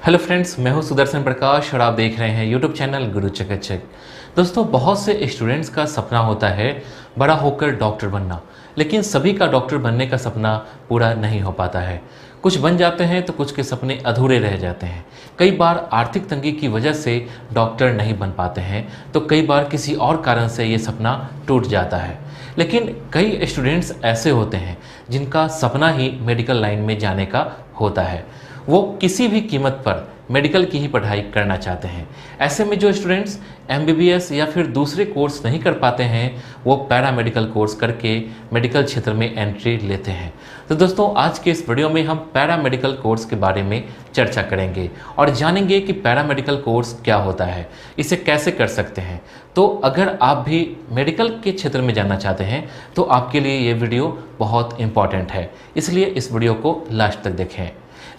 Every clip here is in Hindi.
हेलो फ्रेंड्स, मैं हूं सुदर्शन प्रकाश और आप देख रहे हैं यूट्यूब चैनल गुरु चकाचक। दोस्तों, बहुत से स्टूडेंट्स का सपना होता है बड़ा होकर डॉक्टर बनना, लेकिन सभी का डॉक्टर बनने का सपना पूरा नहीं हो पाता है। कुछ बन जाते हैं तो कुछ के सपने अधूरे रह जाते हैं। कई बार आर्थिक तंगी की वजह से डॉक्टर नहीं बन पाते हैं, तो कई बार किसी और कारण से ये सपना टूट जाता है। लेकिन कई स्टूडेंट्स ऐसे होते हैं जिनका सपना ही मेडिकल लाइन में जाने का होता है। वो किसी भी कीमत पर मेडिकल की ही पढ़ाई करना चाहते हैं। ऐसे में जो स्टूडेंट्स एमबीबीएस या फिर दूसरे कोर्स नहीं कर पाते हैं, वो पैरामेडिकल कोर्स करके मेडिकल क्षेत्र में एंट्री लेते हैं। तो दोस्तों, आज के इस वीडियो में हम पैरामेडिकल कोर्स के बारे में चर्चा करेंगे और जानेंगे कि पैरामेडिकल कोर्स क्या होता है, इसे कैसे कर सकते हैं। तो अगर आप भी मेडिकल के क्षेत्र में जानना चाहते हैं तो आपके लिए ये वीडियो बहुत इंपॉर्टेंट है, इसलिए इस वीडियो को लास्ट तक देखें।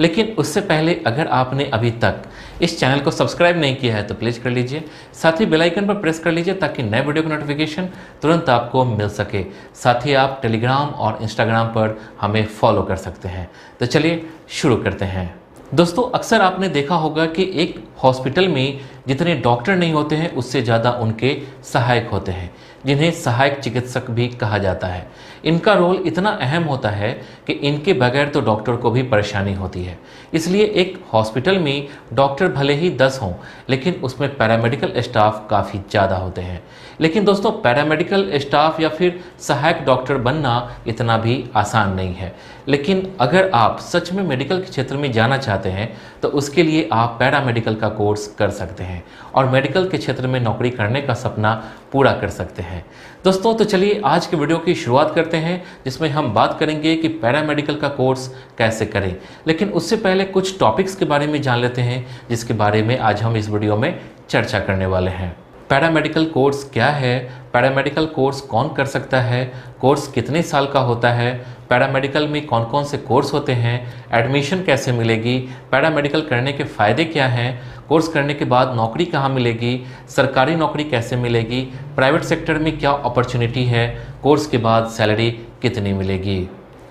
लेकिन उससे पहले अगर आपने अभी तक इस चैनल को सब्सक्राइब नहीं किया है तो प्लीज़ कर लीजिए। साथ ही बेल आइकन पर प्रेस कर लीजिए ताकि नए वीडियो का नोटिफिकेशन तुरंत आपको मिल सके। साथ ही आप टेलीग्राम और इंस्टाग्राम पर हमें फॉलो कर सकते हैं। तो चलिए शुरू करते हैं। दोस्तों, अक्सर आपने देखा होगा कि एक हॉस्पिटल में जितने डॉक्टर नहीं होते हैं उससे ज़्यादा उनके सहायक होते हैं, जिन्हें सहायक चिकित्सक भी कहा जाता है। इनका रोल इतना अहम होता है कि इनके बगैर तो डॉक्टर को भी परेशानी होती है। इसलिए एक हॉस्पिटल में डॉक्टर भले ही 10 हों, लेकिन उसमें पैरामेडिकल स्टाफ काफ़ी ज़्यादा होते हैं। लेकिन दोस्तों, पैरामेडिकल स्टाफ या फिर सहायक डॉक्टर बनना इतना भी आसान नहीं है। लेकिन अगर आप सच में मेडिकल के क्षेत्र में जाना चाहते हैं तो उसके लिए आप पैरामेडिकल का कोर्स कर सकते हैं और मेडिकल के क्षेत्र में नौकरी करने का सपना पूरा कर सकते हैं। दोस्तों, तो चलिए आज के वीडियो की शुरुआत करते हैं, जिसमें हम बात करेंगे कि पैरामेडिकल का कोर्स कैसे करें। लेकिन उससे पहले कुछ टॉपिक्स के बारे में जान लेते हैं, जिसके बारे में आज हम इस वीडियो में चर्चा करने वाले हैं। पैरामेडिकल कोर्स क्या है, पैरामेडिकल कोर्स कौन कर सकता है, कोर्स कितने साल का होता है, पैरामेडिकल में कौन कौन से कोर्स होते हैं, एडमिशन कैसे मिलेगी, पैरामेडिकल करने के फ़ायदे क्या हैं, कोर्स करने के बाद नौकरी कहाँ मिलेगी, सरकारी नौकरी कैसे मिलेगी, प्राइवेट सेक्टर में क्या अपॉर्चुनिटी है, कोर्स के बाद सैलरी कितनी मिलेगी।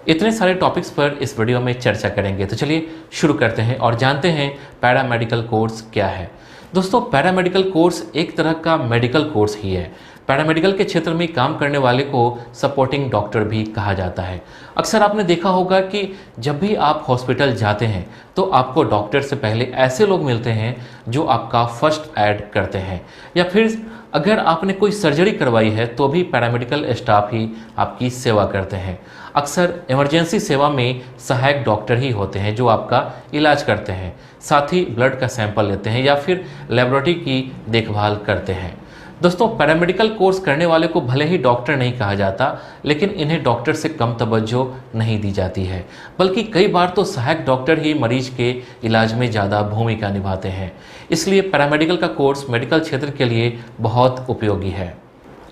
इतने सारे टॉपिक्स पर इस वीडियो में चर्चा करेंगे। तो चलिए शुरू करते हैं और जानते हैं पैरामेडिकल कोर्स क्या है। दोस्तों, पैरामेडिकल कोर्स एक तरह का मेडिकल कोर्स ही है। पैरामेडिकल के क्षेत्र में काम करने वाले को सपोर्टिंग डॉक्टर भी कहा जाता है। अक्सर आपने देखा होगा कि जब भी आप हॉस्पिटल जाते हैं तो आपको डॉक्टर से पहले ऐसे लोग मिलते हैं जो आपका फर्स्ट एड करते हैं, या फिर अगर आपने कोई सर्जरी करवाई है तो भी पैरामेडिकल स्टाफ ही आपकी सेवा करते हैं। अक्सर इमरजेंसी सेवा में सहायक डॉक्टर ही होते हैं जो आपका इलाज करते हैं, साथ ही ब्लड का सैंपल लेते हैं या फिर लेबोरेटरी की देखभाल करते हैं। दोस्तों, पैरामेडिकल कोर्स करने वाले को भले ही डॉक्टर नहीं कहा जाता, लेकिन इन्हें डॉक्टर से कम तवज्जो नहीं दी जाती है, बल्कि कई बार तो सहायक डॉक्टर ही मरीज के इलाज में ज़्यादा भूमिका निभाते हैं। इसलिए पैरामेडिकल का कोर्स मेडिकल क्षेत्र के लिए बहुत उपयोगी है।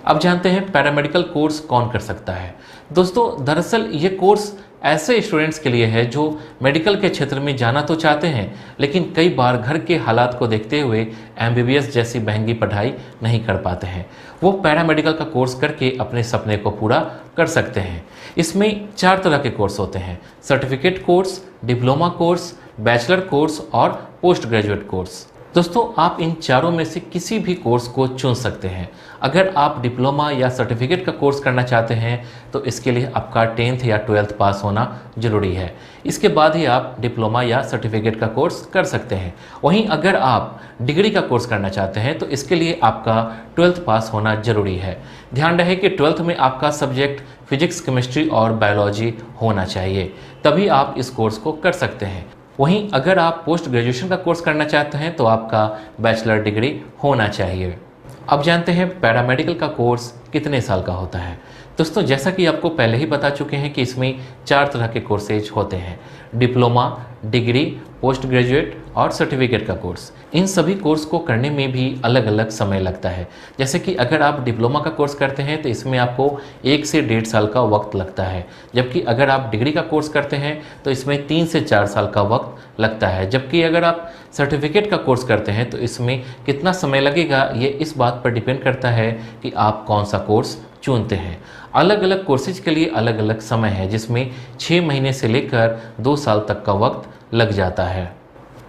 अब जानते हैं पैरामेडिकल कोर्स कौन कर सकता है। दोस्तों, दरअसल ये कोर्स ऐसे स्टूडेंट्स के लिए है जो मेडिकल के क्षेत्र में जाना तो चाहते हैं, लेकिन कई बार घर के हालात को देखते हुए एमबीबीएस जैसी महंगी पढ़ाई नहीं कर पाते हैं। वो पैरामेडिकल का कोर्स करके अपने सपने को पूरा कर सकते हैं। इसमें 4 तरह के कोर्स होते हैं: certificate course, diploma course, bachelor course और पोस्ट ग्रेजुएट कोर्स। दोस्तों, आप इन चारों में से किसी भी कोर्स को चुन सकते हैं। अगर आप डिप्लोमा या सर्टिफिकेट का कोर्स करना चाहते हैं तो इसके लिए आपका 10th या 12th पास होना ज़रूरी है। इसके बाद ही आप डिप्लोमा या सर्टिफिकेट का कोर्स कर सकते हैं। वहीं अगर आप डिग्री का कोर्स करना चाहते हैं तो इसके लिए आपका 12th पास होना ज़रूरी है। ध्यान रहे कि 12th में आपका सब्जेक्ट फिजिक्स, केमिस्ट्री और बायोलॉजी होना चाहिए, तभी आप इस कोर्स को कर सकते हैं। वहीं अगर आप पोस्ट ग्रेजुएशन का कोर्स करना चाहते हैं तो आपका बैचलर डिग्री होना चाहिए। अब जानते हैं पैरामेडिकल का कोर्स कितने साल का होता है। दोस्तों, जैसा कि आपको पहले ही बता चुके हैं कि इसमें 4 तरह के कोर्सेज होते हैं: डिप्लोमा, डिग्री, पोस्ट ग्रेजुएट और सर्टिफिकेट का कोर्स। इन सभी कोर्स को करने में भी अलग अलग समय लगता है। जैसे कि अगर आप डिप्लोमा का कोर्स करते हैं तो इसमें आपको 1 से 1.5 साल का वक्त लगता है, जबकि अगर आप डिग्री का कोर्स करते हैं तो इसमें 3 से 4 साल का वक्त लगता है। जबकि अगर आप सर्टिफिकेट का कोर्स करते हैं तो इसमें कितना समय लगेगा ये इस बात पर डिपेंड करता है कि आप कौन सा कोर्स चुनते हैं। अलग अलग कोर्सेज के लिए अलग अलग समय है, जिसमें 6 महीने से लेकर 2 साल तक का वक्त लग जाता है।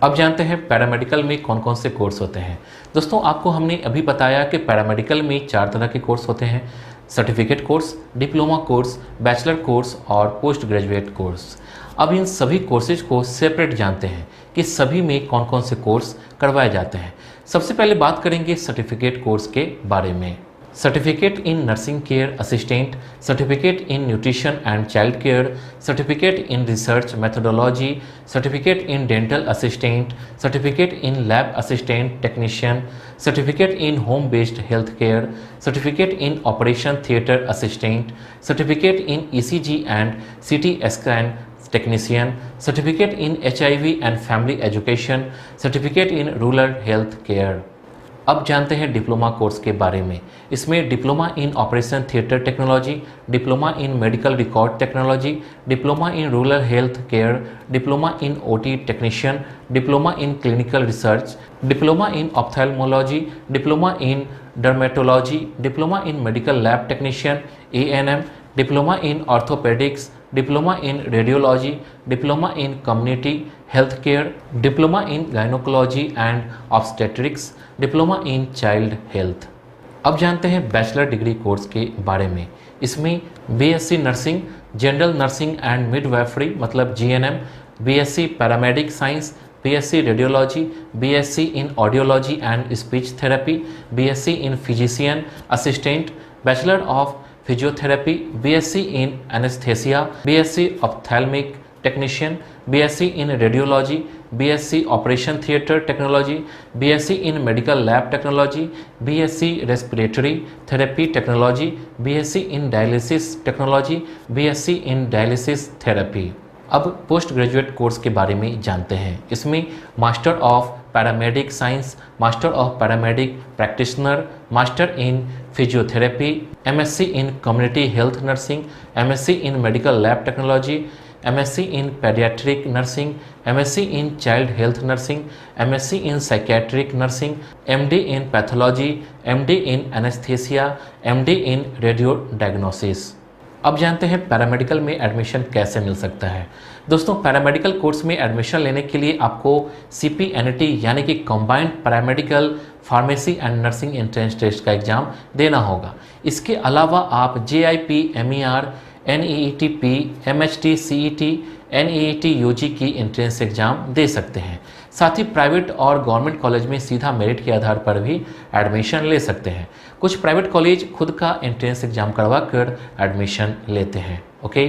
अब जानते हैं पैरामेडिकल में कौन कौन से कोर्स होते हैं। दोस्तों आपको हमने अभी बताया कि पैरामेडिकल में 4 तरह के कोर्स होते हैं, certificate course, diploma course, bachelor course और पोस्ट ग्रेजुएट कोर्स। अब इन सभी कोर्सेज को सेपरेट जानते हैं कि सभी में कौन कौन से कोर्स करवाए जाते हैं। सबसे पहले बात करेंगे सर्टिफिकेट कोर्स के बारे में। Certificate in nursing care assistant, certificate in nutrition and child care, certificate in research methodology, certificate in dental assistant, certificate in lab assistant technician, certificate in home based health care, certificate in operation theatre assistant, certificate in ECG and CT scan technician, certificate in HIV and family education, certificate in rural health care. अब जानते हैं डिप्लोमा कोर्स के बारे में। इसमें diploma in operation theatre technology, diploma in medical record technology, diploma in rural health care, diploma in OT technician, diploma in clinical research, diploma in ophthalmology, diploma in dermatology, diploma in medical lab technician ANM, diploma in orthopaedics, diploma in radiology, diploma in community health care, diploma in gynaecology and obstetrics, diploma in child health. अब जानते हैं बैचलर डिग्री कोर्स के बारे में। इसमें BSc nursing, general nursing and midwifery मतलब GNM, BSc paramedic science, BSc radiology, BSc in audiology and speech therapy, BSc in physician assistant, bachelor of physiotherapy, BSc in anaesthesia, BSc ophthalmic technician, BSc in radiology, BSc operation theatre technology, BSc in medical lab technology, BSc respiratory therapy technology, BSc in dialysis technology, BSc in dialysis therapy. अब पोस्ट ग्रेजुएट कोर्स के बारे में जानते हैं। इसमें master of paramedic science, master of paramedic practitioner, master in physiotherapy, MSc in community health nursing, MSc in medical lab technology, MSc in paediatric nursing, MSc in child health nursing, MSc in psychiatric nursing, MD in pathology, MD in anaesthesia, MD in radio diagnosis. अब जानते हैं पैरामेडिकल में एडमिशन कैसे मिल सकता है। दोस्तों पैरामेडिकल कोर्स में एडमिशन लेने के लिए आपको CPNET यानी कि combined paramedical pharmacy and nursing entrance test का एग्ज़ाम देना होगा। इसके अलावा आप JIP, MER, NEET P, MHT, CET, NEET UG की एंट्रेंस एग्ज़ाम दे सकते हैं। साथ ही प्राइवेट और गवर्नमेंट कॉलेज में सीधा मेरिट के आधार पर भी एडमिशन ले सकते हैं। कुछ प्राइवेट कॉलेज खुद का एंट्रेंस एग्ज़ाम करवा कर एडमिशन लेते हैं। ओके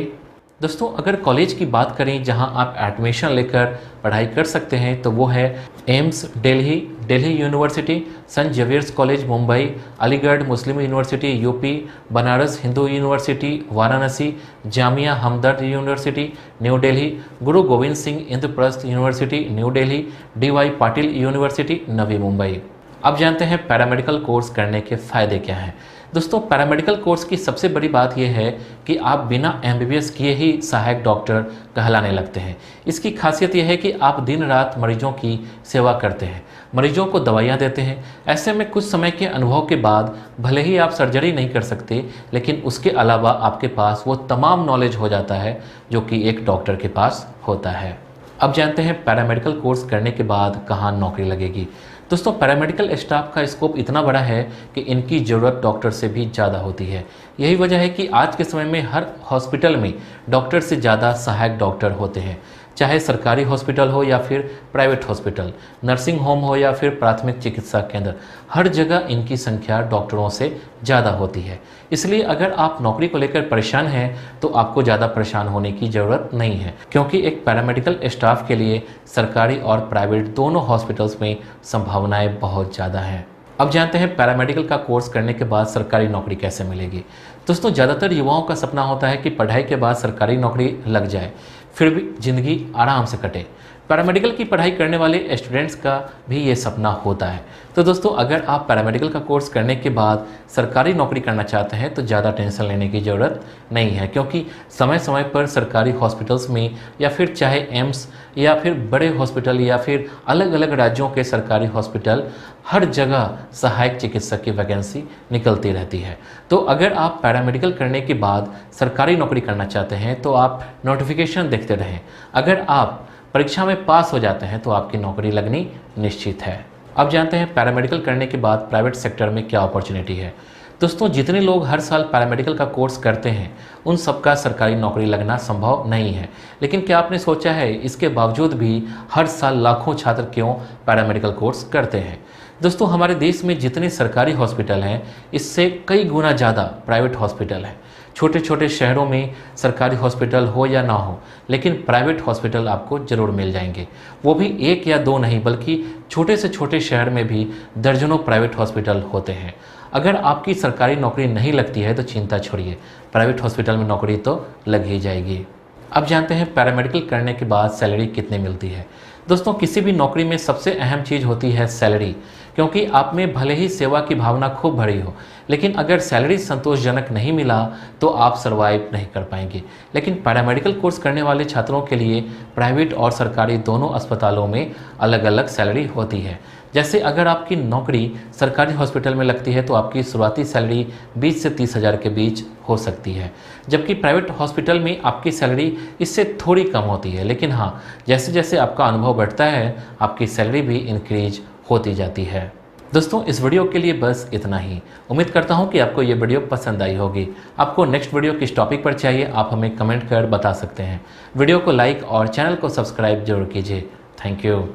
दोस्तों, अगर कॉलेज की बात करें जहां आप एडमिशन लेकर पढ़ाई कर सकते हैं तो वो है AIIMS Delhi, Delhi University, Saint Xavier's college Mumbai, Aligarh Muslim University UP, Banaras Hindu University Varanasi, Jamia Hamdard University new Delhi, Guru Gobind Singh Indraprastha University new Delhi, DY Patil University Navi Mumbai. अब जानते हैं पैरामेडिकल कोर्स करने के फ़ायदे क्या हैं। दोस्तों पैरामेडिकल कोर्स की सबसे बड़ी बात यह है कि आप बिना MBBS किए ही सहायक डॉक्टर कहलाने लगते हैं। इसकी खासियत यह है कि आप दिन रात मरीजों की सेवा करते हैं, मरीजों को दवाइयाँ देते हैं। ऐसे में कुछ समय के अनुभव के बाद भले ही आप सर्जरी नहीं कर सकते, लेकिन उसके अलावा आपके पास वो तमाम नॉलेज हो जाता है जो कि एक डॉक्टर के पास होता है। अब जानते हैं पैरामेडिकल कोर्स करने के बाद कहाँ नौकरी लगेगी। दोस्तों पैरामेडिकल स्टाफ का स्कोप इतना बड़ा है कि इनकी ज़रूरत डॉक्टर से भी ज़्यादा होती है। यही वजह है कि आज के समय में हर हॉस्पिटल में डॉक्टर से ज़्यादा सहायक डॉक्टर होते हैं, चाहे सरकारी हॉस्पिटल हो या फिर प्राइवेट हॉस्पिटल, नर्सिंग होम हो या फिर प्राथमिक चिकित्सा केंद्र, हर जगह इनकी संख्या डॉक्टरों से ज़्यादा होती है। इसलिए अगर आप नौकरी को लेकर परेशान हैं तो आपको ज़्यादा परेशान होने की ज़रूरत नहीं है, क्योंकि एक पैरामेडिकल स्टाफ के लिए सरकारी और प्राइवेट दोनों हॉस्पिटल्स में संभावनाएं बहुत ज़्यादा हैं। अब जानते हैं पैरामेडिकल का कोर्स करने के बाद सरकारी नौकरी कैसे मिलेगी। दोस्तों ज़्यादातर युवाओं का सपना होता है कि पढ़ाई के बाद सरकारी नौकरी लग जाए, फिर भी ज़िंदगी आराम से कटे। पैरामेडिकल की पढ़ाई करने वाले स्टूडेंट्स का भी ये सपना होता है। तो दोस्तों अगर आप पैरामेडिकल का कोर्स करने के बाद सरकारी नौकरी करना चाहते हैं तो ज़्यादा टेंशन लेने की ज़रूरत नहीं है, क्योंकि समय समय पर सरकारी हॉस्पिटल्स में या फिर चाहे एम्स या फिर बड़े हॉस्पिटल या फिर अलग अलग राज्यों के सरकारी हॉस्पिटल, हर जगह सहायक चिकित्सक की वैकेंसी निकलती रहती है। तो अगर आप पैरामेडिकल करने के बाद सरकारी नोकरी करना चाहते हैं तो आप नोटिफिकेशन देखते रहें। अगर आप परीक्षा में पास हो जाते हैं तो आपकी नौकरी लगनी निश्चित है। अब जानते हैं पैरामेडिकल करने के बाद प्राइवेट सेक्टर में क्या अपॉर्चुनिटी है। दोस्तों, जितने लोग हर साल पैरामेडिकल का कोर्स करते हैं उन सबका सरकारी नौकरी लगना संभव नहीं है। लेकिन क्या आपने सोचा है इसके बावजूद भी हर साल लाखों छात्र क्यों पैरामेडिकल कोर्स करते हैं? दोस्तों, हमारे देश में जितने सरकारी हॉस्पिटल हैं इससे कई गुना ज़्यादा प्राइवेट हॉस्पिटल हैं। छोटे छोटे शहरों में सरकारी हॉस्पिटल हो या ना हो, लेकिन प्राइवेट हॉस्पिटल आपको ज़रूर मिल जाएंगे। वो भी एक या दो नहीं, बल्कि छोटे से छोटे शहर में भी दर्जनों प्राइवेट हॉस्पिटल होते हैं। अगर आपकी सरकारी नौकरी नहीं लगती है तो चिंता छोड़िए, प्राइवेट हॉस्पिटल में नौकरी तो लग ही जाएगी। अब जानते हैं पैरामेडिकल करने के बाद सैलरी कितनी मिलती है। दोस्तों, किसी भी नौकरी में सबसे अहम चीज़ होती है सैलरी, क्योंकि आप में भले ही सेवा की भावना खूब भरी हो, लेकिन अगर सैलरी संतोषजनक नहीं मिला तो आप सर्वाइव नहीं कर पाएंगे। लेकिन पैरामेडिकल कोर्स करने वाले छात्रों के लिए प्राइवेट और सरकारी दोनों अस्पतालों में अलग अलग सैलरी होती है। जैसे अगर आपकी नौकरी सरकारी हॉस्पिटल में लगती है तो आपकी शुरुआती सैलरी 20 से 30 हज़ार के बीच हो सकती है, जबकि प्राइवेट हॉस्पिटल में आपकी सैलरी इससे थोड़ी कम होती है। लेकिन हाँ, जैसे जैसे आपका अनुभव बढ़ता है आपकी सैलरी भी इंक्रीज होती जाती है। दोस्तों, इस वीडियो के लिए बस इतना ही। उम्मीद करता हूँ कि आपको ये वीडियो पसंद आई होगी। आपको नेक्स्ट वीडियो किस टॉपिक पर चाहिए आप हमें कमेंट कर बता सकते हैं। वीडियो को लाइक और चैनल को सब्सक्राइब जरूर कीजिए। Thank you.